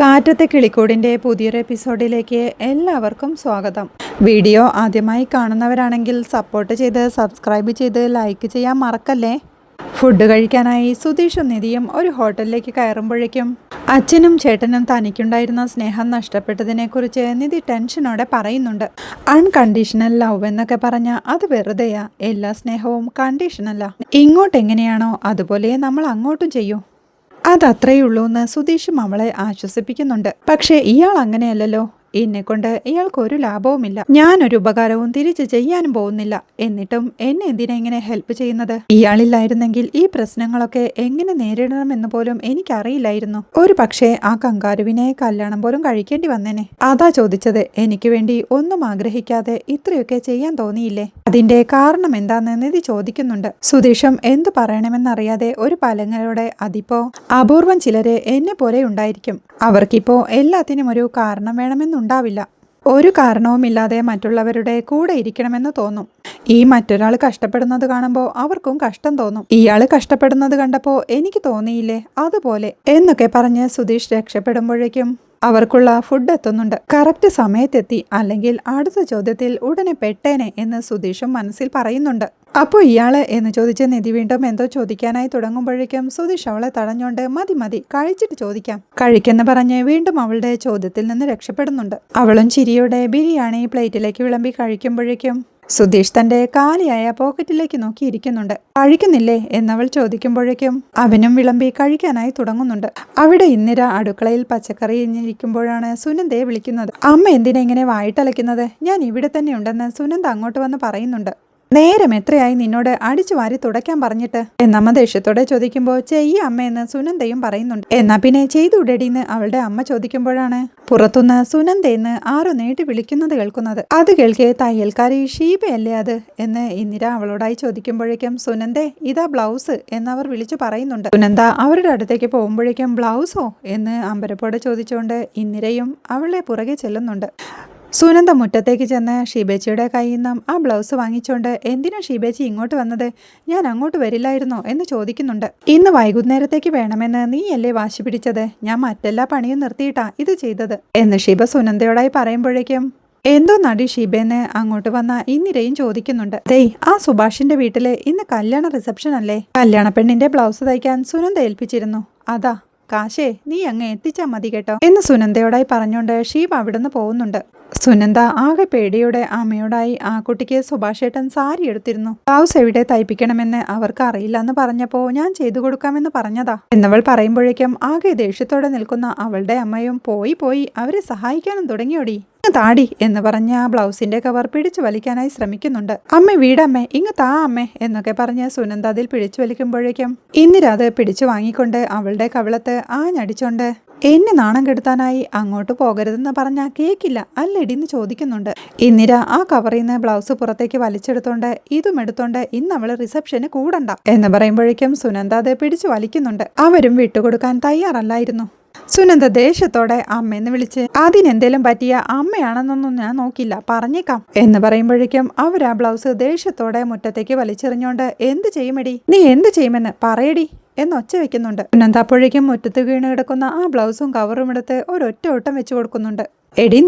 കാറ്റത്തെ കിളിക്കൂടിൻ്റെ പുതിയൊരു എപ്പിസോഡിലേക്ക് എല്ലാവർക്കും സ്വാഗതം. വീഡിയോ ആദ്യമായി കാണുന്നവരാണെങ്കിൽ സപ്പോർട്ട് ചെയ്ത് സബ്സ്ക്രൈബ് ചെയ്ത് ലൈക്ക് ചെയ്യാൻ മറക്കല്ലേ. ഫുഡ് കഴിക്കാനായി സുധീഷും നിധിയും ഒരു ഹോട്ടലിലേക്ക് കയറുമ്പോഴേക്കും അച്ഛനും ചേട്ടനും തനിക്കുണ്ടായിരുന്ന സ്നേഹം നഷ്ടപ്പെട്ടതിനെക്കുറിച്ച് നിധി ടെൻഷനോടെ പറയുന്നുണ്ട്. അൺകണ്ടീഷണൽ ലവ് എന്നൊക്കെ പറഞ്ഞാൽ അത് വെറുതെയാ. എല്ലാ സ്നേഹവും കണ്ടീഷനല്ല. ഇങ്ങോട്ടെങ്ങനെയാണോ അതുപോലെ നമ്മൾ അങ്ങോട്ടും ചെയ്യൂ. അതത്രയുള്ളൂ എന്ന് സുധീഷും അവളെ ആശ്വസിപ്പിക്കുന്നുണ്ട്. പക്ഷേ ഇയാൾ അങ്ങനെയല്ലല്ലോ. എന്നെക്കൊണ്ട് ഇയാൾക്കൊരു ലാഭവുമില്ല. ഞാനൊരു ഉപകാരവും തിരിച്ചു ചെയ്യാനും പോകുന്നില്ല. എന്നിട്ടും എന്നെ എന്തിനാ ഇങ്ങനെ ഹെൽപ്പ് ചെയ്യുന്നത്? ഇയാളില്ലായിരുന്നെങ്കിൽ ഈ പ്രശ്നങ്ങളൊക്കെ എങ്ങനെ നേരിടണമെന്ന് പോലും എനിക്കറിയില്ലായിരുന്നു. ഒരു പക്ഷേ ആ കങ്കാരുവിനെ കല്യാണം പോലും കഴിക്കേണ്ടി വന്നേനെ. അതാ ചോദിച്ചത്. എനിക്ക് വേണ്ടി ഒന്നും ആഗ്രഹിക്കാതെ ഇത്രയൊക്കെ ചെയ്യാൻ തോന്നിയില്ലേ? അതിന്റെ കാരണം എന്താന്ന് നിധി ചോദിക്കുന്നുണ്ട്. സുധീഷും എന്തു പറയണമെന്നറിയാതെ ഒരു പലങ്ങളോടെ അതിപ്പോ അപൂർവം ചിലരെ എന്നെ പോലെ ഉണ്ടായിരിക്കും. അവർക്കിപ്പോ എല്ലാത്തിനും ഒരു കാരണം വേണമെന്നുണ്ടാവില്ല. ഒരു കാരണവുമില്ലാതെ മറ്റുള്ളവരുടെ കൂടെ ഇരിക്കണമെന്ന് തോന്നും. ഈ മറ്റൊരാൾ കഷ്ടപ്പെടുന്നത് കാണുമ്പോൾ അവർക്കും കഷ്ടം തോന്നും. ഇയാൾ കഷ്ടപ്പെടുന്നത് കണ്ടപ്പോൾ എനിക്ക് തോന്നിയില്ലേ അതുപോലെ എന്നൊക്കെ പറഞ്ഞ് സുധീഷ് രക്ഷപ്പെടുമ്പോഴേക്കും അവർക്കുള്ള ഫുഡ് എത്തുന്നുണ്ട്. കറക്റ്റ് സമയത്തെത്തി, അല്ലെങ്കിൽ അടുത്ത ചോദ്യത്തിൽ ഉടനെ പെട്ടേനെ എന്ന് സുധീഷും മനസ്സിൽ പറയുന്നുണ്ട്. അപ്പോൾ ഇയാള് എന്ന് ചോദിച്ച് നിധി വീണ്ടും എന്തോ ചോദിക്കാനായി തുടങ്ങുമ്പോഴേക്കും സുധീഷ് അവളെ തടഞ്ഞോണ്ട് മതി മതി, കഴിച്ചിട്ട് ചോദിക്കാം, കഴിക്കെന്ന് പറഞ്ഞ് വീണ്ടും അവളുടെ ചോദ്യത്തിൽ നിന്ന് രക്ഷപ്പെടുന്നുണ്ട്. അവളും ചിരിയോടെ ബിരിയാണി പ്ലേറ്റിലേക്ക് വിളമ്പി കഴിക്കുമ്പോഴേക്കും സുധീഷ് തന്റെ കാലിയായ പോക്കറ്റിലേക്ക് നോക്കിയിരിക്കുന്നുണ്ട്. കഴിക്കുന്നില്ലേ എന്നവൾ ചോദിക്കുമ്പോഴേക്കും അവനും വിളമ്പി കഴിക്കാനായി തുടങ്ങുന്നുണ്ട്. അവിടെ ഇന്ദിര അടുക്കളയിൽ പച്ചക്കറി ഇരിക്കുമ്പോഴാണ് സുനന്ദയെ വിളിക്കുന്നത്. അമ്മ എന്തിനാ ഇങ്ങനെ വായിട്ടലയ്ക്കുന്നത്? ഞാൻ ഇവിടെ തന്നെ ഉണ്ടെന്ന് സുനന്ദ അങ്ങോട്ട് വന്ന് പറയുന്നുണ്ട്. നേരം എത്രയായി നിന്നോട് അടിച്ചു വാരി തുടയ്ക്കാൻ പറഞ്ഞിട്ട് എന്നമ്മ ദേഷ്യത്തോടെ ചോദിക്കുമ്പോൾ ചെയ്യ അമ്മയെന്ന് സുനന്ദയും പറയുന്നുണ്ട്. എന്നാ പിന്നെ ചെയ്തുടേടിന്ന് അവളുടെ അമ്മ ചോദിക്കുമ്പോഴാണ് പുറത്തുനിന്ന് സുനന്ദയെന്ന് ആരോ നീട്ടി വിളിക്കുന്നത് കേൾക്കുന്നത്. അത് കേൾക്കെ തയ്യൽക്കാരി ഷീബയല്ലേ അത് എന്ന് ഇന്ദിര അവളോടായി ചോദിക്കുമ്പോഴേക്കും സുനന്ദേ ഇതാ ബ്ലൗസ് എന്നവർ വിളിച്ചു പറയുന്നുണ്ട്. സുനന്ദ അവരുടെ അടുത്തേക്ക് പോകുമ്പോഴേക്കും ബ്ലൗസോ എന്ന് അമ്പരപ്പോടെ ചോദിച്ചുകൊണ്ട് ഇന്ദിരയും അവളെ പുറകെ ചെല്ലുന്നുണ്ട്. സുനന്ദ മുറ്റത്തേക്ക് ചെന്ന് ഷീബേച്ചിയുടെ കയ്യിൽ നിന്നും ആ ബ്ലൗസ് വാങ്ങിച്ചുകൊണ്ട് എന്തിനാ ഷീബേച്ചി ഇങ്ങോട്ട് വന്നത്? ഞാൻ അങ്ങോട്ട് വരില്ലായിരുന്നോ എന്ന് ചോദിക്കുന്നുണ്ട്. ഇന്ന് വൈകുന്നേരത്തേക്ക് വേണമെന്ന് നീയല്ലേ വാശി പിടിച്ചത്? ഞാൻ മറ്റെല്ലാ പണിയും നിർത്തിയിട്ടാ ഇത് ചെയ്തത് എന്ന് ഷീബ സുനന്ദയോടായി പറയുമ്പോഴേക്കും എന്തോ നടി ഷീബേന്ന് അങ്ങോട്ട് വന്ന ഇന്ദിരയും ചോദിക്കുന്നുണ്ട്. ആ സുഭാഷിന്റെ വീട്ടില് ഇന്ന് കല്യാണ റിസപ്ഷൻ അല്ലേ? കല്യാണ പെണ്ണിന്റെ ബ്ലൗസ് തയ്ക്കാൻ സുനന്ദ ഏൽപ്പിച്ചിരുന്നു. അതാ കാശേ നീ അങ്ങ് എത്തിച്ചാ മതി കേട്ടോ എന്ന് സുനന്ദയോടായി പറഞ്ഞുകൊണ്ട് ഷീബ അവിടുന്ന് പോകുന്നുണ്ട്. സുനന്ദ ആകെ പേടിയോടെ അമ്മയോടായി ആ കുട്ടിക്ക് സുഭാഷേട്ടൻ സാരി എടുത്തിരുന്നു. ബ്ലൗസ് എവിടെ തയ്പ്പിക്കണമെന്ന് അവർക്ക് അറിയില്ല എന്ന് പറഞ്ഞപ്പോ ഞാൻ ചെയ്തു കൊടുക്കാമെന്ന് പറഞ്ഞതാ എന്നവൾ പറയുമ്പോഴേക്കും ആകെ ദേഷ്യത്തോടെ നിൽക്കുന്ന അവളുടെ അമ്മയും പോയി അവരെ സഹായിക്കാനും തുടങ്ങിയോടി. താടി എന്ന് പറഞ്ഞ് ആ ബ്ലൗസിന്റെ കവർ പിടിച്ചു വലിക്കാനായി ശ്രമിക്കുന്നുണ്ട്. അമ്മ വീടമ്മേ ഇങ്ങ് താ അമ്മേ എന്നൊക്കെ പറഞ്ഞ് സുനന്ദ അതിൽ പിടിച്ചു വലിക്കുമ്പോഴേക്കും ഇന്ദിര അത് പിടിച്ചു വാങ്ങിക്കൊണ്ട് അവളുടെ കവിളത്ത് ആഞ്ഞടിച്ചോണ്ട് എന്നെ നാണം കെടുത്താനായി അങ്ങോട്ട് പോകരുതെന്ന് പറഞ്ഞാൽ കേക്കില്ല അല്ലെടിന്ന് ചോദിക്കുന്നുണ്ട്. ഇന്ദിര ആ കവറിൽ നിന്ന് ബ്ലൗസ് പുറത്തേക്ക് വലിച്ചെടുത്തോണ്ട് ഇതും എടുത്തോണ്ട് ഇന്ന് അവള് റിസപ്ഷന് കൂടണ്ട എന്ന് പറയുമ്പോഴേക്കും സുനന്ദ അത് പിടിച്ചു വലിക്കുന്നുണ്ട്. അവരും വിട്ടുകൊടുക്കാൻ തയ്യാറല്ലായിരുന്നു. സുനന്ദ ദേഷ്യത്തോടെ അമ്മയെന്ന് വിളിച്ച് അതിനെന്തേലും പറ്റിയ അമ്മയാണെന്നൊന്നും ഞാൻ നോക്കില്ല പറഞ്ഞേക്കാം എന്ന് പറയുമ്പോഴേക്കും അവർ ആ ബ്ലൗസ് ദേഷ്യത്തോടെ മുറ്റത്തേക്ക് വലിച്ചെറിഞ്ഞോണ്ട് എന്ത് ചെയ്യുമെടി, നീ എന്ത് ചെയ്യുമെന്ന് പറയടി എന്നൊച്ച വെക്കുന്നുണ്ട്. സുനന്ദ അപ്പോഴേക്കും മുറ്റത്ത് വീണ് കിടക്കുന്ന ആ ബ്ലൗസും കവറും എടുത്ത് ഒരൊറ്റ ഓട്ടം വെച്ചു കൊടുക്കുന്നുണ്ട്. എടി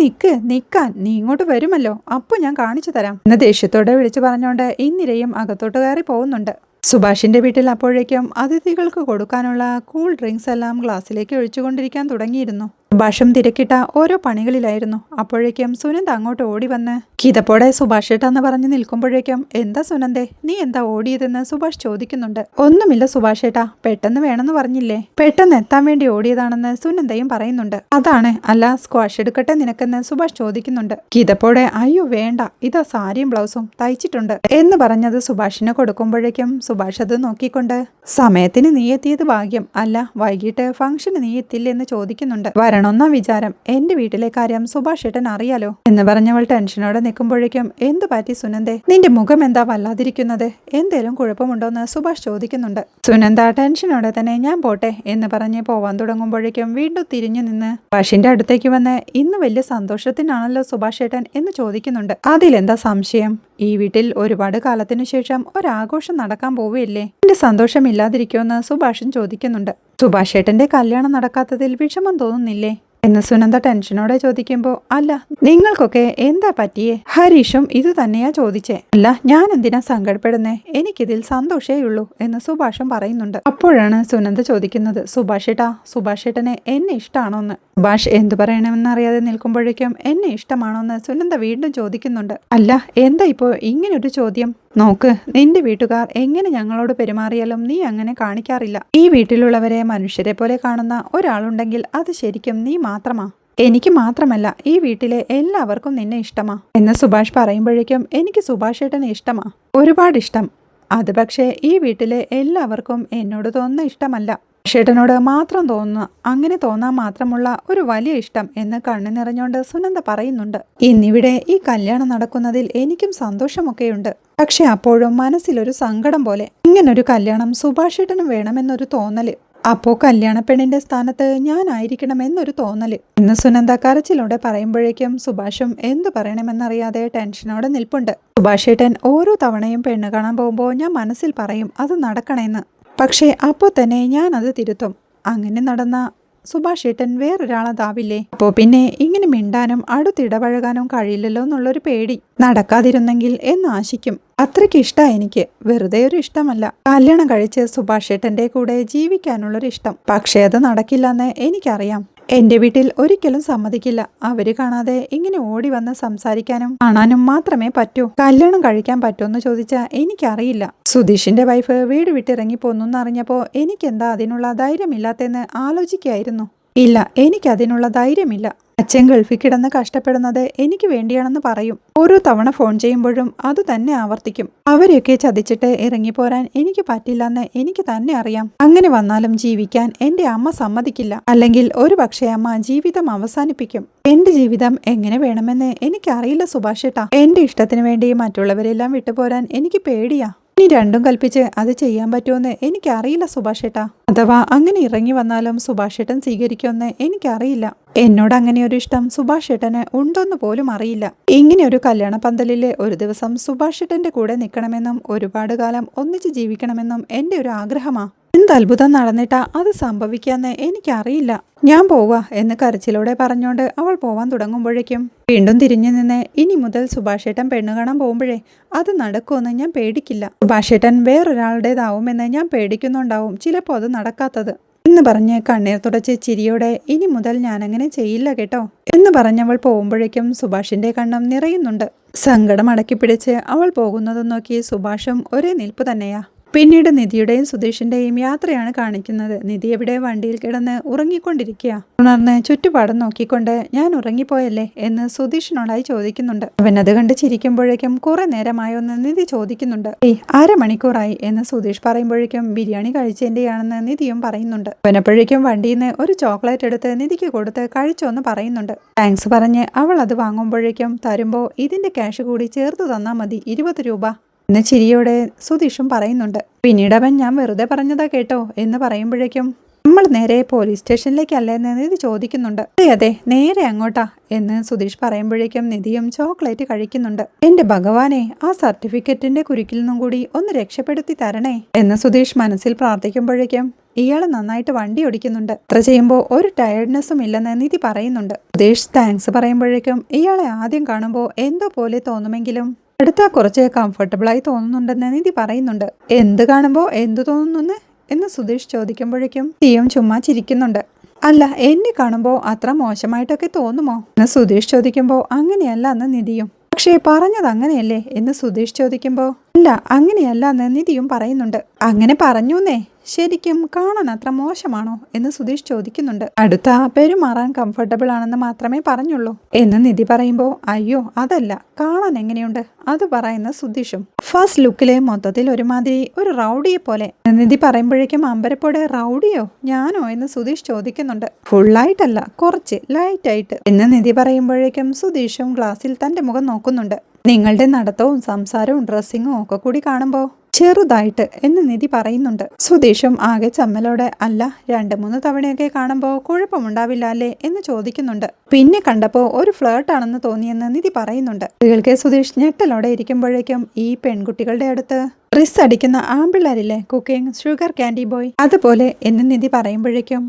നിക്കാൻ നീ ഇങ്ങോട്ട് വരുമല്ലോ, അപ്പൊ ഞാൻ കാണിച്ചു തരാം എന്ന് ദേഷ്യത്തോടെ വിളിച്ചു പറഞ്ഞോണ്ട് ഇന്ദിരയും അകത്തോട്ട് കയറി പോകുന്നുണ്ട്. സുഭാഷിന്റെ വീട്ടിൽ അപ്പോഴേക്കും അതിഥികൾക്ക് കൊടുക്കാനുള്ള കൂൾ ഡ്രിങ്ക്സ് എല്ലാം ഗ്ലാസ്സിലേക്ക് ഒഴിച്ചുകൊണ്ടിരിക്കാൻ തുടങ്ങിയിരുന്നു. സുഭാഷും തിരക്കിട്ട ഓരോ പണികളിലായിരുന്നു. അപ്പോഴേക്കും സുനന്ദ അങ്ങോട്ട് ഓടി വന്ന് കിതപ്പോടെ സുഭാഷേട്ടാന്ന് പറഞ്ഞ് നിൽക്കുമ്പോഴേക്കും എന്താ സുനന്ദേ നീ എന്താ ഓടിയതെന്ന് സുഭാഷ് ചോദിക്കുന്നുണ്ട്. ഒന്നുമില്ല സുഭാഷേട്ടാ, പെട്ടെന്ന് വേണമെന്ന് പറഞ്ഞില്ലേ, പെട്ടെന്ന് എത്താൻ വേണ്ടി ഓടിയതാണെന്ന് സുനന്ദയും പറയുന്നുണ്ട്. അതാണ്, അല്ല സ്ക്വാഷ് എടുക്കട്ടെ നിനക്കെന്ന് സുഭാഷ് ചോദിക്കുന്നുണ്ട്. കിതപ്പോടെ അയ്യോ വേണ്ട, ഇതാ സാരിയും ബ്ലൗസും തയ്ച്ചിട്ടുണ്ട് എന്ന് പറഞ്ഞത് സുഭാഷിന് കൊടുക്കുമ്പോഴേക്കും സുഭാഷ് അത് നോക്കിക്കൊണ്ട് സമയത്തിന് നീ എത്തിയത് ഭാഗ്യം, അല്ല വൈകിട്ട് ഫംഗ്ഷന് നീ എത്തില്ലെന്ന് ചോദിക്കുന്നുണ്ട്. വരണമെന്നാ വിചാരം, എന്റെ വീട്ടിലെ കാര്യം സുഭാഷ് ഏട്ടൻ അറിയാലോ എന്ന് പറഞ്ഞവൾ ടെൻഷനോടെ നിൽക്കുമ്പോഴേക്കും എന്തു പറ്റി സുനന്ദേ, നിന്റെ മുഖം എന്താ വല്ലാതിരിക്കുന്നത്? എന്തേലും കുഴപ്പമുണ്ടോന്ന് സുഭാഷ് ചോദിക്കുന്നുണ്ട്. സുനന്ദ ടെൻഷനോടെ തന്നെ ഞാൻ പോട്ടെ എന്ന് പറഞ്ഞ് പോവാൻ തുടങ്ങുമ്പോഴേക്കും വീണ്ടും തിരിഞ്ഞു നിന്ന് സുഭാഷിന്റെ അടുത്തേക്ക് വന്ന് ഇന്ന് വലിയ സന്തോഷത്തിനാണല്ലോ സുഭാഷ് ഏട്ടൻ എന്ന് ചോദിക്കുന്നുണ്ട്. അതിലെന്താ സംശയം? ഈ വീട്ടിൽ ഒരുപാട് കാലത്തിനു ശേഷം ഒരാഘോഷം നടക്കാൻ പോവുകയല്ലേ, എന്റെ സന്തോഷം ഇല്ലാതിരിക്കുമെന്ന് സുഭാഷും ചോദിക്കുന്നുണ്ട്. സുഭാഷേട്ടന്റെ കല്യാണം നടക്കാത്തതിൽ വിഷമം തോന്നുന്നില്ലേ? എന്ന് സുനന്ദ ടെൻഷനോടെ ചോദിക്കുമ്പോൾ, അല്ല നിങ്ങൾക്കൊക്കെ എന്താ പറ്റിയേ? ഹരീഷും ഇത് തന്നെയാ ചോദിച്ചേ. അല്ല ഞാൻ എന്തിനാ സങ്കടപ്പെടുന്നേ, എനിക്കിതിൽ സന്തോഷേ ഉള്ളൂ എന്ന് സുഭാഷും പറയുന്നുണ്ട്. അപ്പോഴാണ് സുനന്ദ ചോദിക്കുന്നത്, സുഭാഷേട്ടനെ എന്നെ ഇഷ്ടമാണോന്ന്. സുഭാഷ് എന്തു പറയണമെന്നറിയാതെ നിൽക്കുമ്പോഴേക്കും എന്നെ ഇഷ്ടമാണോന്ന് സുനന്ദ വീണ്ടും ചോദിക്കുന്നുണ്ട്. അല്ല എന്താ ഇപ്പോ ഇങ്ങനൊരു ചോദ്യം? നോക്ക്, നിന്റെ വീട്ടുകാർ എങ്ങനെ ഞങ്ങളോട് പെരുമാറിയാലും നീ അങ്ങനെ കാണിക്കാറില്ല. ഈ വീട്ടിലുള്ളവരെ മനുഷ്യരെ പോലെ കാണുന്ന ഒരാളുണ്ടെങ്കിൽ അത് ശരിക്കും നീ മാത്രമാ. എനിക്ക് മാത്രമല്ല, ഈ വീട്ടിലെ എല്ലാവർക്കും നിന്നെ ഇഷ്ടമാ എന്ന് സുഭാഷ് പറയുമ്പോഴേക്കും എനിക്ക് സുഭാഷേട്ടനെ ഇഷ്ടമാ, ഒരുപാട് ഇഷ്ടം. അത് പക്ഷേ ഈ വീട്ടിലെ എല്ലാവർക്കും എന്നോട് തോന്നുന്ന ഇഷ്ടമല്ല, ഷേട്ടനോട് മാത്രം തോന്നുന്ന, അങ്ങനെ തോന്നാൻ മാത്രമുള്ള ഒരു വലിയ ഇഷ്ടം എന്ന് കണ്ണു നിറഞ്ഞോണ്ട് സുനന്ദ പറയുന്നുണ്ട്. ഇന്നിവിടെ ഈ കല്യാണം നടക്കുന്നതിൽ എനിക്കും സന്തോഷമൊക്കെയുണ്ട്. പക്ഷെ അപ്പോഴും മനസ്സിലൊരു സങ്കടം പോലെ. ഇങ്ങനൊരു കല്യാണം സുഭാഷേട്ടനും വേണമെന്നൊരു തോന്നല്. അപ്പോ കല്യാണ പെണ്ണിന്റെ സ്ഥാനത്ത് ഞാനായിരിക്കണമെന്നൊരു തോന്നല് എന്ന് സുനന്ദ കരച്ചിലൂടെ പറയുമ്പോഴേക്കും സുഭാഷും എന്തു പറയണമെന്നറിയാതെ ടെൻഷനോടെ നിൽപ്പുണ്ട്. സുഭാഷേട്ടൻ ഓരോ തവണയും പെണ്ണ് കാണാൻ പോകുമ്പോൾ ഞാൻ മനസ്സിൽ പറയും അത് നടക്കണമെന്ന്. പക്ഷേ അപ്പോൾ തന്നെ ഞാൻ അത് തിരുത്തും. അങ്ങനെ നടന്ന സുഭാഷേട്ടൻ വേറൊരാളതാവില്ലേ? അപ്പോൾ പിന്നെ ഇങ്ങനെ മിണ്ടാനും അടുത്തിടപഴകാനും കഴിയില്ലല്ലോ എന്നുള്ളൊരു പേടി. നടക്കാതിരുന്നെങ്കിൽ എന്ന് ആശിക്കും. അത്രയ്ക്ക് ഇഷ്ടാ എനിക്ക്. വെറുതെ ഒരു ഇഷ്ടമല്ല, കല്യാണം കഴിച്ച് സുഭാഷേട്ടന്റെ കൂടെ ജീവിക്കാനുള്ളൊരു ഇഷ്ടം. പക്ഷേ അത് നടക്കില്ലെന്ന് എനിക്കറിയാം. എന്റെ വീട്ടിൽ ഒരിക്കലും സമ്മതിക്കില്ല. അവര് കാണാതെ ഇങ്ങനെ ഓടി വന്ന് സംസാരിക്കാനും കാണാനും മാത്രമേ പറ്റൂ. കല്യാണം കഴിക്കാൻ പറ്റുമെന്ന് ചോദിച്ചാൽ എനിക്കറിയില്ല. സുധീഷിന്റെ വൈഫ് വീട് വിട്ടിറങ്ങി പോന്നു അറിഞ്ഞപ്പോ എനിക്കെന്താ അതിനുള്ള ധൈര്യമില്ലാത്തെന്ന് ആലോചിക്കായിരുന്നു. ഇല്ല, എനിക്കതിനുള്ള ധൈര്യമില്ല. അച്ഛൻ ഗൾഫിൽ കിടന്ന് കഷ്ടപ്പെടുന്നത് എനിക്ക് വേണ്ടിയാണെന്ന് പറയും. ഓരോ തവണ ഫോൺ ചെയ്യുമ്പോഴും അത് തന്നെ ആവർത്തിക്കും. അവരെയൊക്കെ ചതിച്ചിട്ട് ഇറങ്ങിപ്പോരാൻ എനിക്ക് പറ്റില്ലെന്ന് എനിക്ക് തന്നെ അറിയാം. അങ്ങനെ വന്നാലും ജീവിക്കാൻ എന്റെ അമ്മ സമ്മതിക്കില്ല. അല്ലെങ്കിൽ ഒരു പക്ഷേ അമ്മ ജീവിതം അവസാനിപ്പിക്കും. എന്റെ ജീവിതം എങ്ങനെ വേണമെന്ന് എനിക്കറിയില്ല സുഭാഷേട്ടാ. എന്റെ ഇഷ്ടത്തിന് വേണ്ടി മറ്റുള്ളവരെല്ലാം വിട്ടുപോരാൻ എനിക്ക് പേടിയാ. ഇനി രണ്ടും കൽപ്പിച്ച് അത് ചെയ്യാൻ പറ്റുമെന്ന് എനിക്കറിയില്ല സുഭാഷേട്ടാ. അഥവാ അങ്ങനെ ഇറങ്ങി വന്നാലും സുഭാഷേട്ടൻ സ്വീകരിക്കുമെന്ന് എനിക്കറിയില്ല. എന്നോട് അങ്ങനെ ഒരു ഇഷ്ടം സുഭാഷേട്ടന് ഉണ്ടോന്ന് പോലും അറിയില്ല. ഇങ്ങനെ ഒരു കല്യാണ പന്തലില് ഒരു ദിവസം സുഭാഷേട്ടന്റെ കൂടെ നിൽക്കണമെന്നും ഒരുപാട് കാലം ഒന്നിച്ച് ജീവിക്കണമെന്നും എന്റെ ഒരു ആഗ്രഹമാ. എന്ത് അത്ഭുതം നടന്നിട്ടാ അത് സംഭവിക്കാന്ന് എനിക്കറിയില്ല. ഞാൻ പോവാ എന്ന് കരച്ചിലോടെ പറഞ്ഞോണ്ട് അവൾ പോവാൻ തുടങ്ങുമ്പോഴേക്കും വീണ്ടും തിരിഞ്ഞു നിന്ന്, ഇനി മുതൽ സുഭാഷേട്ടൻ പെണ്ണു കാണാൻ പോകുമ്പോഴേ അത് നടക്കുമെന്ന് ഞാൻ പേടിക്കില്ല. സുഭാഷേട്ടൻ വേറൊരാളുടേതാവുമെന്ന് ഞാൻ പേടിക്കുന്നുണ്ടാവും ചിലപ്പോൾ അത് നടക്കാത്തത് എന്ന് പറഞ്ഞ് കണ്ണീർ തുടച്ച് ചിരിയോടെ, ഇനി മുതൽ ഞാനങ്ങനെ ചെയ്യില്ല കേട്ടോ എന്ന് പറഞ്ഞവൾ പോകുമ്പോഴേക്കും സുഭാഷിന്റെ കണ്ണം നിറയുന്നുണ്ട്. സങ്കടം അടക്കി പിടിച്ച് അവൾ പോകുന്നതും നോക്കി സുഭാഷും ഒരേ നിൽപ്പ് തന്നെയാ. പിന്നീട് നിധിയുടെയും സുധീഷിന്റെയും യാത്രയാണ് കാണിക്കുന്നത്. നിധി എവിടെ വണ്ടിയിൽ കിടന്ന് ഉറങ്ങിക്കൊണ്ടിരിക്കുക. ഉണർന്ന് ചുറ്റുപാടും നോക്കിക്കൊണ്ട് ഞാൻ ഉറങ്ങിപ്പോയല്ലേ എന്ന് സുധീഷിനോടായി ചോദിക്കുന്നുണ്ട്. അവൻ അത് കണ്ട് ചിരിക്കുമ്പോഴേക്കും കുറെ നേരമായോന്ന് നിധി ചോദിക്കുന്നുണ്ട്. അരമണിക്കൂറായി എന്ന് സുധീഷ് പറയുമ്പോഴേക്കും ബിരിയാണി കഴിച്ചതിന്റെയാണെന്ന് നിധിയും പറയുന്നുണ്ട്. അവനപ്പോഴേക്കും വണ്ടിയിൽ നിന്ന് ഒരു ചോക്ലേറ്റ് എടുത്ത് നിധിക്ക് കൊടുത്ത് കഴിച്ചോന്ന് പറയുന്നുണ്ട്. താങ്ക്സ് പറഞ്ഞ് അവൾ അത് വാങ്ങുമ്പോഴേക്കും, തരുമ്പോൾ ഇതിന്റെ ക്യാഷ് കൂടി ചേർത്ത് തന്നാൽ മതി, 20 രൂപ എന്ന് ചിരിയോടെ സുധീഷും പറയുന്നുണ്ട്. പിന്നീട് അവൻ ഞാൻ വെറുതെ പറഞ്ഞതാ കേട്ടോ എന്ന് പറയുമ്പോഴേക്കും, നമ്മൾ നേരെ പോലീസ് സ്റ്റേഷനിലേക്കല്ലേ എന്ന് നിധി ചോദിക്കുന്നുണ്ട്. അതെ നേരെ അങ്ങോട്ടാ എന്ന് സുധീഷ് പറയുമ്പോഴേക്കും നിധിയും ചോക്ലേറ്റ് കഴിക്കുന്നുണ്ട്. എന്റെ ഭഗവാനെ, ആ സർട്ടിഫിക്കറ്റിന്റെ കുരുക്കിൽ നിന്നും കൂടി ഒന്ന് രക്ഷപ്പെടുത്തി തരണേ എന്ന് സുധീഷ് മനസ്സിൽ പ്രാർത്ഥിക്കുമ്പോഴേക്കും ഇയാള് നന്നായിട്ട് വണ്ടി ഓടിക്കുന്നുണ്ട്. അത്ര ചെയ്യുമ്പോൾ ഒരു ടയർഡ്നെസ്സും ഇല്ലെന്ന് നിധി പറയുന്നുണ്ട്. സുധീഷ് താങ്ക്സ് പറയുമ്പോഴേക്കും ഇയാളെ ആദ്യം കാണുമ്പോൾ എന്തോ പോലെ തോന്നുമെങ്കിലും അടുത്ത കുറച്ച് കംഫർട്ടബിളായി തോന്നുന്നുണ്ടെന്ന് നിധി പറയുന്നുണ്ട്. എന്ത് കാണുമ്പോൾ എന്തു തോന്നുന്നു എന്ന് സുധീഷ് ചോദിക്കുമ്പോഴേക്കും തീയും ചുമ്മാ ചിരിക്കുന്നുണ്ട്. അല്ല, എന്നെ കാണുമ്പോൾ അത്ര മോശമായിട്ടൊക്കെ തോന്നുമോ എന്ന് സുധീഷ് ചോദിക്കുമ്പോൾ അങ്ങനെയല്ല എന്ന് നിധിയും. പക്ഷേ പറഞ്ഞത് അങ്ങനെയല്ലേ എന്ന് സുധീഷ് ചോദിക്കുമ്പോൾ അല്ല അങ്ങനെയല്ല എന്ന് നിധിയും പറയുന്നുണ്ട്. അങ്ങനെ പറഞ്ഞൂന്നേ, ശരിക്കും കാണാൻ അത്ര മോശമാണോ എന്ന് സുധീഷ് ചോദിക്കുന്നുണ്ട്. അടുത്ത പെരുമാറാൻ കംഫർട്ടബിൾ ആണെന്ന് മാത്രമേ പറഞ്ഞുള്ളൂ എന്ന് നിധി പറയുമ്പോൾ അയ്യോ അതല്ല, കാണാൻ എങ്ങനെയുണ്ട് അത് പറയുന്ന സുധീഷും. ഫസ്റ്റ് ലുക്കിലെ മൊത്തത്തിൽ ഒരുമാതിരി ഒരു റൗഡിയെ പോലെ നിധി പറയുമ്പോഴേക്കും അമ്പരപ്പോടെ റൗഡിയോ ഞാനോ എന്ന് സുധീഷ് ചോദിക്കുന്നുണ്ട്. ഫുള്ളായിട്ടല്ല, കുറച്ച് ലൈറ്റായിട്ട് എന്ന് നിധി പറയുമ്പോഴേക്കും സുധീഷും ഗ്ലാസ്സിൽ തന്റെ മുഖം നോക്കുന്നുണ്ട്. നിങ്ങളുടെ നടത്തവും സംസാരവും ഡ്രസ്സിങ്ങും ഒക്കെ കൂടി കാണുമ്പോൾ ചെറുതായിട്ട് എന്ന് നിധി പറയുന്നുണ്ട്. സുധീഷും ആകെ ചമ്മലോടെ അല്ല 2-3 തവണയൊക്കെ കാണുമ്പോൾ കുഴപ്പമുണ്ടാവില്ല അല്ലേ എന്ന് ചോദിക്കുന്നുണ്ട്. പിന്നെ കണ്ടപ്പോൾ ഒരു ഫ്ലേർട്ടാണെന്ന് തോന്നിയെന്ന് നിധി പറയുന്നുണ്ട്. കുട്ടികൾക്ക് സുധീഷ് ഞെട്ടലോടെ ഇരിക്കുമ്പോഴേക്കും ഈ പെൺകുട്ടികളുടെ അടുത്ത് റിസ് അടിക്കുന്ന ആമ്പിള്ളാരില്ലേ, കുക്കിംഗ് ഷുഗർ ക്യാൻഡി ബോയ്, അതുപോലെ എന്ന് നിധി പറയുമ്പോഴേക്കും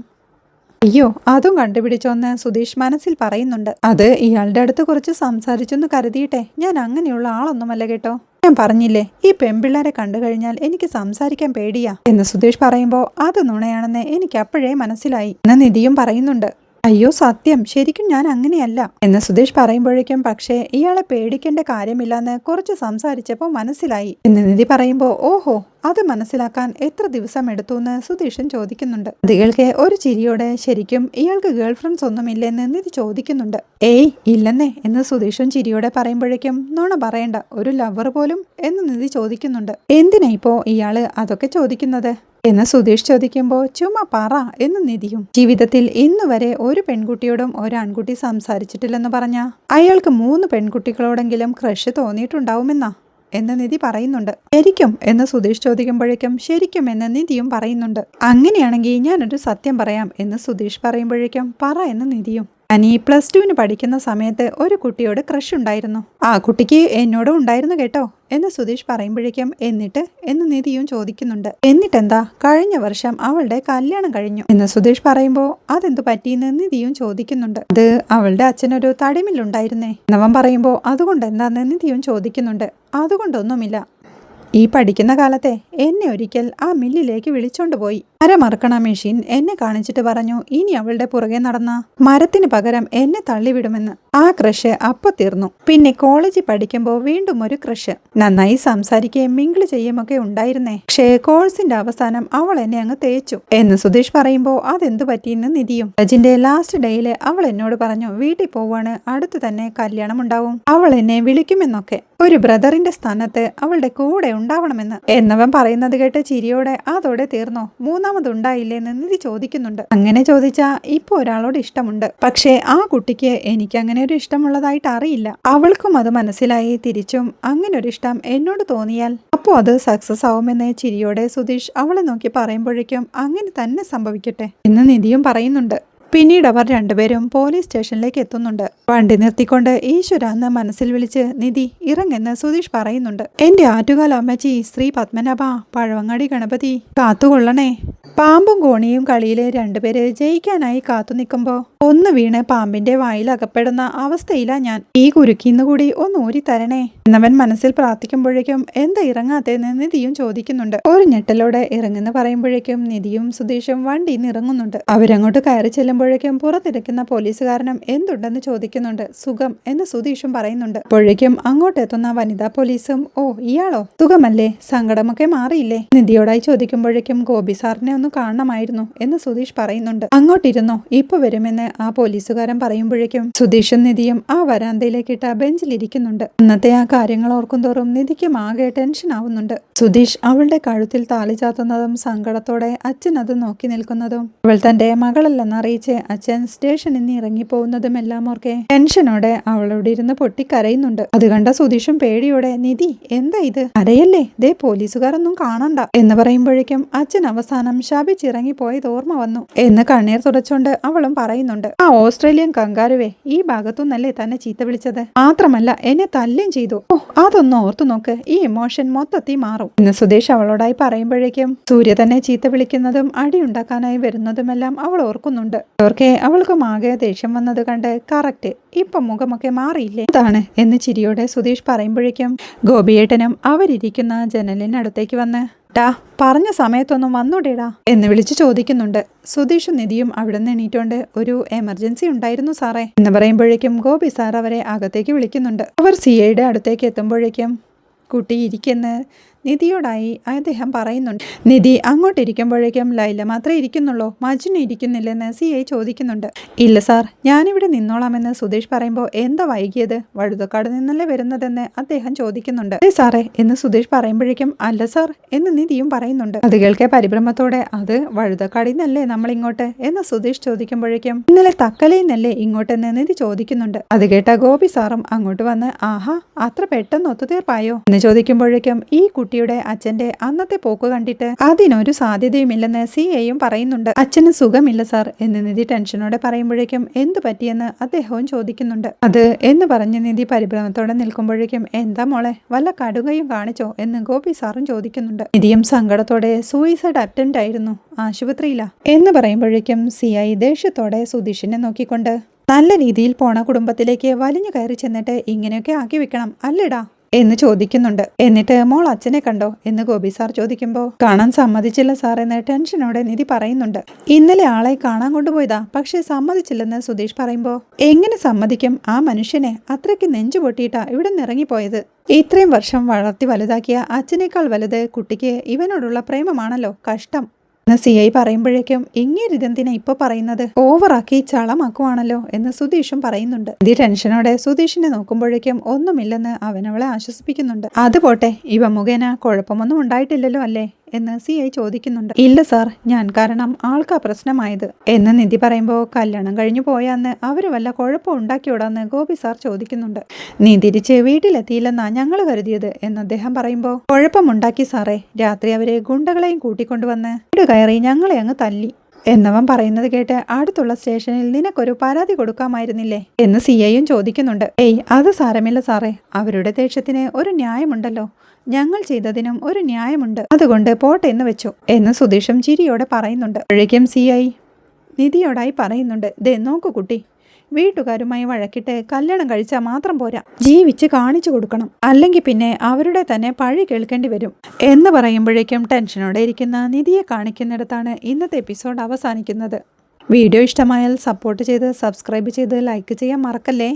അയ്യോ അതും കണ്ടുപിടിച്ചോന്ന് സുധീഷ് മനസ്സിൽ പറയുന്നുണ്ട്. അത് ഇയാളുടെ അടുത്ത് കുറച്ച് സംസാരിച്ചൊന്ന് കരുതിയിട്ടെ, ഞാൻ അങ്ങനെയുള്ള ആളൊന്നുമല്ല കേട്ടോ. ഞാൻ പറഞ്ഞില്ലേ, ഈ പെൺപിള്ളേരെ കണ്ടു കഴിഞ്ഞാൽ എനിക്ക് സംസാരിക്കാൻ പേടിയാ എന്ന് സുധീഷ് പറയുമ്പോൾ അത് നുണയാണെന്ന് എനിക്ക് അപ്പോഴേ മനസ്സിലായി എന്ന് നിധിയും പറയുന്നുണ്ട്. അയ്യോ സത്യം, ശരിക്കും ഞാൻ അങ്ങനെയല്ല എന്ന് സുധീഷ് പറയുമ്പോഴേക്കും പക്ഷേ ഇയാളെ പേടിക്കേണ്ട കാര്യമില്ലെന്ന് കുറച്ച് സംസാരിച്ചപ്പോൾ മനസ്സിലായി എന്ന് നിധി പറയുമ്പോൾ ഓഹോ, അത് മനസ്സിലാക്കാൻ എത്ര ദിവസം എടുത്തു എന്ന് സുധീഷൻ ചോദിക്കുന്നുണ്ട്. നിധികൾക്ക് ഒരു ചിരിയോടെ ശരിക്കും ഇയാൾക്ക് ഗേൾ ഫ്രണ്ട്സ് ഒന്നുമില്ലെന്ന് നിധി ചോദിക്കുന്നുണ്ട്. ഏയ് ഇല്ലെന്നേ എന്ന് സുധീഷൻ ചിരിയോടെ പറയുമ്പോഴേക്കും നുണ പറയണ്ട, ഒരു ലവർ പോലും എന്ന് നിധി ചോദിക്കുന്നുണ്ട്. എന്തിനാ ഇപ്പോ ഇയാള് അതൊക്കെ ചോദിക്കുന്നത് എന്ന് സുധീഷ് ചോദിക്കുമ്പോൾ ചുമ്മാ പറ എന്ന് നിധിയും. ജീവിതത്തിൽ ഇന്ന് വരെ ഒരു പെൺകുട്ടിയോടും ഒരു ആൺകുട്ടി സംസാരിച്ചിട്ടില്ലെന്ന് പറഞ്ഞ അയാൾക്ക് 3 പെൺകുട്ടികളോടെങ്കിലും ക്രഷ് തോന്നിയിട്ടുണ്ടാവുമെന്നാ എന്ന് നിധി പറയുന്നുണ്ട്. ശരിക്കും എന്ന് സുധീഷ് ചോദിക്കുമ്പോഴേക്കും ശരിക്കും എന്ന് നിധിയും പറയുന്നുണ്ട്. അങ്ങനെയാണെങ്കിൽ ഞാനൊരു സത്യം പറയാം എന്ന് സുധീഷ് പറയുമ്പോഴേക്കും പറ എന്ന് നിധിയും. അനി +2 പഠിക്കുന്ന സമയത്ത് ഒരു കുട്ടിയോട് ക്രഷ് ഉണ്ടായിരുന്നു. ആ കുട്ടിക്ക് എന്നോടും ഉണ്ടായിരുന്നു കേട്ടോ എന്ന് സുധീഷ് പറയുമ്പോഴേക്കും എന്നിട്ട് എന്ന് നിധിയും ചോദിക്കുന്നുണ്ട്. എന്നിട്ടെന്താ, കഴിഞ്ഞ വർഷം അവളുടെ കല്യാണം കഴിഞ്ഞു എന്ന് സുധീഷ് പറയുമ്പോൾ അതെന്തു പറ്റിയെന്ന് നിധിയും ചോദിക്കുന്നുണ്ട്. അത് അവളുടെ അച്ഛനൊരു തടിമില്ലുണ്ടായിരുന്നേ എന്നവൻ പറയുമ്പോൾ അതുകൊണ്ട് എന്താന്ന് നിധിയും ചോദിക്കുന്നുണ്ട്. അതുകൊണ്ടൊന്നുമില്ല, ഈ പഠിക്കുന്ന കാലത്തെ എന്നെ ഒരിക്കൽ ആ മില്ലിലേക്ക് വിളിച്ചോണ്ട് പോയി. മരമറക്കണ മെഷീൻ എന്നെ കാണിച്ചിട്ട് പറഞ്ഞു ഇനി അവളുടെ പുറകെ നടന്ന മരത്തിന് പകരം എന്നെ തള്ളിവിടുമെന്ന്. ആ ക്രഷ് അപ്പൊ തീർന്നു. പിന്നെ കോളേജിൽ പഠിക്കുമ്പോൾ വീണ്ടും ഒരു ക്രഷ്. നന്നായി സംസാരിക്കുകയും മിങ്കിള് ചെയ്യുമൊക്കെ ഉണ്ടായിരുന്നേ. പക്ഷേ കോഴ്സിന്റെ അവസാനം അവൾ എന്നെ അങ്ങ് തേച്ചു എന്ന് സുധീഷ് പറയുമ്പോൾ അതെന്തു പറ്റിയെന്ന് നിധിയും. കോളേജിന്റെ ലാസ്റ്റ് ഡേയില് അവൾ എന്നോട് പറഞ്ഞു വീട്ടിൽ പോവാണ്, അടുത്ത് തന്നെ കല്യാണം ഉണ്ടാവും, അവൾ എന്നെ വിളിക്കുമെന്നൊക്കെ, ഒരു ബ്രദറിന്റെ സ്ഥാനത്ത് അവളുടെ കൂടെ ഉണ്ടാവണമെന്ന്. എന്നവൻ പറയുന്നത് കേട്ട് ചിരിയോടെ അതോടെ തീർന്നോ, മൂന്നാമതുണ്ടായില്ലേന്ന് നിധി ചോദിക്കുന്നുണ്ട്. അങ്ങനെ ചോദിച്ചാ ഇപ്പൊ ഒരാളോട് ഇഷ്ടമുണ്ട്, പക്ഷേ ആ കുട്ടിക്ക് എനിക്ക് അങ്ങനെ ഒരു ഇഷ്ടമുള്ളതായിട്ട് അറിയില്ല. അവൾക്കും അത് മനസ്സിലായി. തിരിച്ചും അങ്ങനെ ഒരു ഇഷ്ടം എന്നോട് തോന്നിയാൽ അപ്പോൾ അത് സക്സസ് ആവുമെന്ന് ചിരിയോടെ സുധീഷ് അവളെ നോക്കി പറയുമ്പോഴേക്കും അങ്ങനെ തന്നെ സംഭവിക്കട്ടെ എന്ന് നിധിയും പറയുന്നുണ്ട്. പിന്നീട് അവർ രണ്ടുപേരും പോലീസ് സ്റ്റേഷനിലേക്ക് എത്തുന്നുണ്ട്. വണ്ടി നിർത്തിക്കൊണ്ട് ഈശ്വര എന്ന് മനസ്സിൽ വിളിച്ച് നിധി ഇറങ്ങെന്ന് സുധീഷ് പറയുന്നുണ്ട്. എന്റെ ആറ്റുകാല അമ്മച്ചി ശ്രീ പത്മനാഭ പഴവങ്ങാടി ഗണപതി കാത്തുകൊള്ളണേ. പാമ്പും കോണിയും കളിയിലെ രണ്ടുപേര് ജയിക്കാനായി കാത്തു നിൽക്കുമ്പോൾ ഒന്ന് വീണ് പാമ്പിന്റെ വായിൽ അകപ്പെടുന്ന അവസ്ഥയിലാ ഞാൻ. ഈ കുരുക്കിന്നുകൂടി ഒന്ന് ഊരി തരണേ എന്നവൻ മനസ്സിൽ പ്രാർത്ഥിക്കുമ്പോഴേക്കും എന്താ ഇറങ്ങാത്തേന്ന് നിധിയും ചോദിക്കുന്നുണ്ട്. ഒരു ഞെട്ടലോടെ ഇറങ്ങുന്ന പറയുമ്പോഴേക്കും നിധിയും സുധീഷും വണ്ടിയിൽ നിന്ന് ഇറങ്ങുന്നുണ്ട്. അവരങ്ങോട്ട് കയറി ചെല്ലുമ്പോഴേക്കും പുറത്തിരിക്കുന്ന പോലീസുകാരനും എന്തുണ്ടെന്ന് ചോദിക്കുന്നുണ്ട്. സുഖം എന്ന് സുധീഷും പറയുന്നുണ്ട്. അപ്പോഴേക്കും അങ്ങോട്ടെത്തുന്ന വനിതാ പോലീസും ഓ ഇയാളോ, സുഖമല്ലേ, സങ്കടമൊക്കെ മാറിയില്ലേ നിധിയോടായി ചോദിക്കുമ്പോഴേക്കും ഗോപി സാറിനെ ഒന്ന് കാണണമായിരുന്നു എന്ന് സുധീഷ് പറയുന്നുണ്ട്. അങ്ങോട്ടിരുന്നോ, ഇപ്പൊ വരുമെന്ന് ആ പോലീസുകാരൻ പറയുമ്പോഴേക്കും സുധീഷും നിധിയും ആ വരാന്തയിലേക്കിട്ട ബെഞ്ചിലിരിക്കുന്നുണ്ട്. അന്നത്തെ ആ കാര്യങ്ങൾ ഓർക്കുന്തോറും നിധിക്കും ആകെ ടെൻഷൻ ആവുന്നുണ്ട്. സുധീഷ് അവളുടെ കഴുത്തിൽ താലി ചാത്തുന്നതും സങ്കടത്തോടെ അച്ഛൻ അത് നോക്കി നിൽക്കുന്നതും അവൾ തന്റെ മകളല്ലെന്ന് അറിയിച്ച് അച്ഛൻ സ്റ്റേഷനിൽ നിന്ന് ഇറങ്ങിപ്പോകുന്നതും എല്ലാം ഓർക്കെ ടെൻഷനോടെ അവളോട് ഇരുന്ന് പൊട്ടിക്കരയുന്നുണ്ട്. അത് കണ്ട സുധീഷും പേടിയോടെ നിധി എന്താ ഇത്, കരയല്ലേ, ദേ പോലീസുകാരൊന്നും കാണണ്ട എന്ന് പറയുമ്പോഴേക്കും അച്ഛൻ അവസാനം ശപിച്ചിറങ്ങി പോയത് ഓർമ്മ വന്നു എന്ന് കണ്ണീർ തുടച്ചുകൊണ്ട് അവളും പറയുന്നുണ്ട്. ആ ഓസ്ട്രേലിയൻ കങ്കാരുവേ ഈ ഭാഗത്തുനിന്നല്ലേ തന്നെ ചീത്ത വിളിച്ചത്, മാത്രമല്ല എന്നെ തല്ലുകയും ചെയ്തു. ഓ അതൊന്ന് ഓർത്തു നോക്ക്, ഈ ഇമോഷൻ മൊത്തത്തിൽ മാറും എന്ന് സുധീഷ് അവളോടായി പറയുമ്പോഴേക്കും സൂര്യ തന്നെ ചീത്ത വിളിക്കുന്നതും അടിയുണ്ടാക്കാനായി വരുന്നതുമെല്ലാം അവൾ ഓർക്കുന്നുണ്ട്. അവർക്ക് അവൾക്കും ആകെ ദേഷ്യം വന്നത് കണ്ട് കറക്റ്റ് ഇപ്പൊ മുഖമൊക്കെ മാറിയില്ലേ അതാണ് എന്ന് ചിരിയോടെ സുധീഷ് പറയുമ്പോഴേക്കും ഗോപിയേട്ടനും അവരിയ്ക്കുന്ന ജനലിനടുത്തേക്ക് വന്ന് ടാ പറഞ്ഞ സമയത്തൊന്നും വന്നൂടേടാ എന്ന് വിളിച്ചു ചോദിക്കുന്നുണ്ട്. സുധീഷും നിധിയും അവിടെ നിന്ന് എണീറ്റോണ്ട് ഒരു എമർജൻസി ഉണ്ടായിരുന്നു സാറേ എന്ന് പറയുമ്പോഴേക്കും ഗോപി സാർ അവരെ അകത്തേക്ക് വിളിക്കുന്നുണ്ട്. അവർ സിഐയുടെ അടുത്തേക്ക് എത്തുമ്പോഴേക്കും കുട്ടി ഇരിക്കുന്ന നിധിയോടായി അദ്ദേഹം പറയുന്നുണ്ട്. നിധി അങ്ങോട്ടിരിക്കുമ്പോഴേക്കും ലൈല മാത്രമേ ഇരിക്കുന്നുള്ളൂ, മജ്നു ഇരിക്കുന്നില്ലെന്ന് സിഐ ചോദിക്കുന്നുണ്ട്. ഇല്ല സാർ, ഞാനിവിടെ നിന്നോളാമെന്ന് സുധീഷ് പറയുമ്പോൾ എന്താ വൈകിയത്, വഴുതക്കാട് നിന്നല്ലേ വരുന്നതെന്ന് അദ്ദേഹം ചോദിക്കുന്നുണ്ട്. സാറേ എന്ന് സുധീഷ് പറയുമ്പോഴേക്കും അല്ല സാർ എന്ന് നിധിയും പറയുന്നുണ്ട്. അത് കേൾക്കെ പരിഭ്രമത്തോടെ അത് വഴുതക്കാടിൽ നിന്നല്ലേ നമ്മളിങ്ങോട്ട് എന്ന് സുധീഷ് ചോദിക്കുമ്പോഴേക്കും ഇന്നലെ തക്കലയിൽ നിന്നല്ലേ ഇങ്ങോട്ടെന്ന് നിധി ചോദിക്കുന്നുണ്ട്. അത് കേട്ട ഗോപി സാറും അങ്ങോട്ട് വന്ന് ആഹാ അത്ര പെട്ടെന്ന് ഒത്തുതീർപ്പായോ എന്ന് ചോദിക്കുമ്പോഴേക്കും ഈ കുട്ടി കുട്ടിയുടെ അച്ഛന്റെ അന്നത്തെ പോക്ക് കണ്ടിട്ട് അതിനൊരു സാധ്യതയുമില്ലെന്ന് സിഐയും പറയുന്നുണ്ട്. അച്ഛന് സുഖമില്ല സാർ എന്ന് നിധി ടെൻഷനോടെ പറയുമ്പോഴേക്കും എന്തു പറ്റിയെന്ന് അദ്ദേഹവും ചോദിക്കുന്നുണ്ട്. അത് എന്ന് പറഞ്ഞ് നിധി പരിഭ്രമത്തോടെ നിൽക്കുമ്പോഴേക്കും എന്താ മോളെ വല്ല കടുകയും കാണിച്ചോ എന്ന് ഗോപി സാറും ചോദിക്കുന്നുണ്ട്. നിധിയും സങ്കടത്തോടെ സൂയിസൈഡ് അറ്റംപ്റ്റ് ആയിരുന്നു, ആശുപത്രിയില്ല എന്ന് പറയുമ്പോഴേക്കും സിഐ ദേഷ്യത്തോടെ സുധീഷിനെ നോക്കിക്കൊണ്ട് നല്ല രീതിയിൽ പോണ കുടുംബത്തിലേക്ക് വലിഞ്ഞു കയറി ചെന്നിട്ട് ഇങ്ങനെയൊക്കെ ആക്കി വെക്കണം അല്ലേടാ എന്ന് ചോദിക്കുന്നുണ്ട്. എന്നിട്ട് മോൾ അച്ഛനെ കണ്ടോ എന്ന് ഗോപി സാർ ചോദിക്കുമ്പോൾ കാണാൻ സമ്മതിച്ചില്ല സാർ എന്ന് ടെൻഷനോടെ നിധി പറയുന്നുണ്ട്. ഇന്നലെ ആളെ കാണാൻ കൊണ്ടുപോയതാ, പക്ഷെ സമ്മതിച്ചില്ലെന്ന് സുധീഷ് പറയുമ്പോൾ എങ്ങനെ സമ്മതിക്കും, ആ മനുഷ്യനെ അത്രയ്ക്ക് നെഞ്ചു പൊട്ടിയിട്ടാ ഇവിടെ നിറങ്ങിപ്പോയത്. ഇത്രയും വർഷം വളർത്തി വലുതാക്കിയ അച്ഛനേക്കാൾ വലുത് കുട്ടിക്ക് ഇവനോടുള്ള പ്രേമമാണല്ലോ, കഷ്ടം എന്ന് സിഐ പറയുമ്പോഴേക്കും ഇങ്ങേരിതെന്തിനാ ഇപ്പൊ പറയുന്നത്, ഓവറാക്കി ചളമാക്കുവാണല്ലോ എന്ന് സുധീഷും പറയുന്നുണ്ട്. ഇത് ടെൻഷനോടെ സുധീഷിനെ നോക്കുമ്പോഴേക്കും ഒന്നുമില്ലെന്ന് അവനവളെ ആശ്വസിപ്പിക്കുന്നുണ്ട്. അത് പോട്ടെ, ഇവ മുഖേന കുഴപ്പമൊന്നും ഉണ്ടായിട്ടില്ലല്ലോ അല്ലേ എന്ന് സിഐ ചോദിക്കുന്നുണ്ട്. ഇല്ല സാർ, ഞാൻ കാരണം ആൾക്കാ പ്രശ്നമായത് എന്ന് നിധി പറയുമ്പോൾ കല്യാണം കഴിഞ്ഞു പോയാന്ന് അവര് വല്ല കുഴപ്പം ഉണ്ടാക്കിയോടാന്ന് ഗോപി സാർ ചോദിക്കുന്നുണ്ട്. നീ തിരിച്ച് വീട്ടിലെത്തിയില്ലെന്നാ ഞങ്ങൾ കരുതിയത് എന്ന് അദ്ദേഹം പറയുമ്പോൾ കുഴപ്പമുണ്ടാക്കി സാറേ, രാത്രി അവര് ഗുണ്ടകളെയും കൂട്ടിക്കൊണ്ടുവന്ന് വീട് കയറി ഞങ്ങളെ അങ്ങ് തല്ലി എന്നവൻ പറയുന്നത് കേട്ട് അടുത്തുള്ള സ്റ്റേഷനിൽ നിനക്കൊരു പരാതി കൊടുക്കാമായിരുന്നില്ലേ എന്ന് സിഐയും ചോദിക്കുന്നുണ്ട്. ഏയ് അത് സാരമില്ല സാറേ, അവരുടെ ദേഷ്യത്തിന് ഒരു ന്യായമുണ്ടല്ലോ, ഞങ്ങൾ ചെയ്തതിനും ഒരു ന്യായമുണ്ട്, അതുകൊണ്ട് പോട്ടെ എന്ന് വെച്ചു എന്ന് സുധീഷും ചിരിയോടെ പറയുന്നുണ്ട്. അപ്പോഴേക്കും സിഐ നിധിയോടായി പറയുന്നുണ്ട്, ദേ നോക്കൂ കുട്ടി, വീട്ടുകാരുമായി വഴക്കിട്ട് കല്യാണം കഴിച്ചാൽ മാത്രം പോരാ, ജീവിച്ച് കാണിച്ചു കൊടുക്കണം, അല്ലെങ്കിൽ പിന്നെ അവരുടെ തന്നെ പഴി കേൾക്കേണ്ടി വരും എന്ന് പറയുമ്പോഴേക്കും ടെൻഷനോടെ ഇരിക്കുന്ന നിധിയെ കാണിക്കുന്നിടത്താണ് ഇന്നത്തെ എപ്പിസോഡ് അവസാനിക്കുന്നത്. വീഡിയോ ഇഷ്ടമായാൽ സപ്പോർട്ട് ചെയ്ത് സബ്സ്ക്രൈബ് ചെയ്ത് ലൈക്ക് ചെയ്യാൻ മറക്കല്ലേ.